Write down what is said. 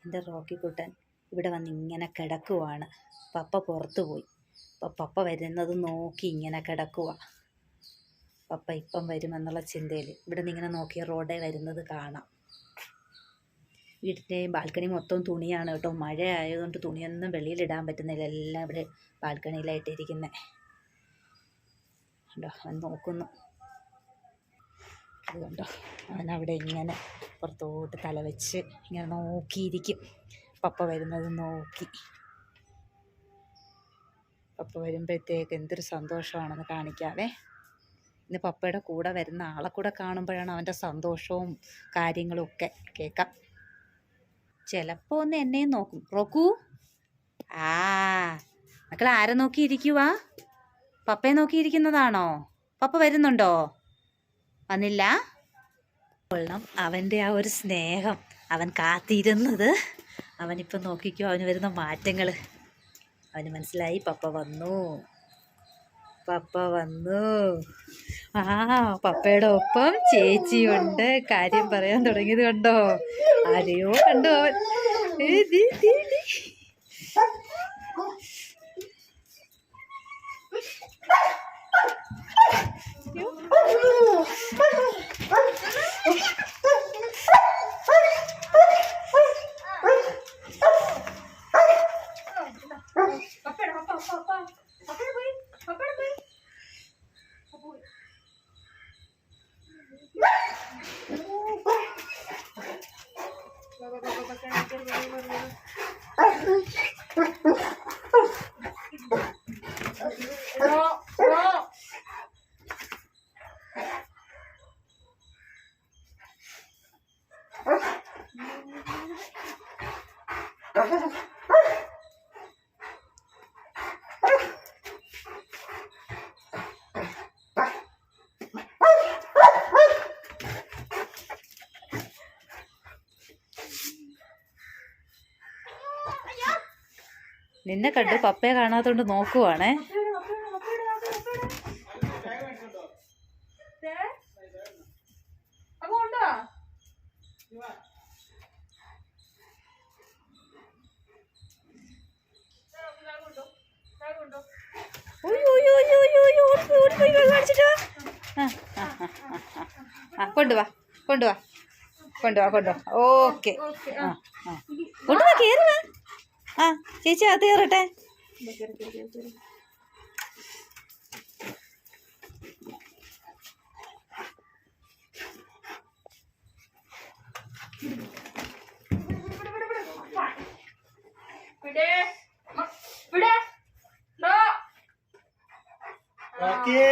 എൻ്റെ റോക്കിക്കുട്ടൻ ഇവിടെ വന്ന് ഇങ്ങനെ കിടക്കുവാണ്. പപ്പ പുറത്തു പോയി. അപ്പോൾ പപ്പ വരുന്നത് നോക്കി ഇങ്ങനെ കിടക്കുക. പപ്പ ഇപ്പം വരുമെന്നുള്ള ചിന്തയിൽ ഇവിടെ നിന്ന് ഇങ്ങനെ നോക്കിയ റോഡേ വരുന്നത് കാണാം. വീട്ടിൻ്റെ ബാൽക്കണി മൊത്തം തുണിയാണ് കേട്ടോ. മഴ ആയതുകൊണ്ട് തുണിയൊന്നും വെളിയിലിടാൻ പറ്റുന്നില്ല. എല്ലാം ഇവിടെ ബാൽക്കണിയിലായിട്ടിരിക്കുന്നത് കണ്ടോ. അവൻ നോക്കുന്നു. അതുകൊണ്ടോ അവനവിടെ ഇങ്ങനെ പുറത്തോട്ട് തല വെച്ച് ഇങ്ങനെ നോക്കിയിരിക്കും. പപ്പ വരുന്നത് നോക്കി. പപ്പ വരുമ്പോഴത്തേക്ക് എന്തൊരു സന്തോഷമാണെന്ന് കാണിക്കാവേ. ഇന്ന് പപ്പയുടെ കൂടെ വരുന്ന ആളെ കൂടെ കാണുമ്പോഴാണ് അവൻ്റെ സന്തോഷവും കാര്യങ്ങളും ഒക്കെ കേൾക്കാം. ചിലപ്പോൾ ഒന്ന് എന്നെയും നോക്കും. റോക്കു ആ മക്കൾ ആരെ നോക്കിയിരിക്കുവാ? പപ്പയെ നോക്കിയിരിക്കുന്നതാണോ? പപ്പ വരുന്നുണ്ടോ? വന്നില്ല. കൊള്ളാം അവൻ്റെ ആ ഒരു സ്നേഹം. അവൻ കാത്തിരുന്നത്. അവനിപ്പം നോക്കിക്കോ അവന് വരുന്ന മാറ്റങ്ങൾ. അവന് മനസ്സിലായി പപ്പ വന്നു. പപ്പ വന്നു. ആ പപ്പയുടെ ഒപ്പം ചേച്ചിയുണ്ട്. കാര്യം പറയാൻ തുടങ്ങിയത് കണ്ടോ. ആരെയോ കണ്ടോ അവൻ. നിന്നെ കണ്ട് പപ്പയെ കാണാത്തോണ്ട് നോക്കുവാണേ. കൊണ്ടുവാ കൊണ്ടുവാ കൊണ്ടുവാ കൊണ്ടുവാ. ഓക്കെ. കൊണ്ടുവാ കേറുവാ. ആ ചേച്ചി അത് കയറട്ടെ. ഓക്കേ.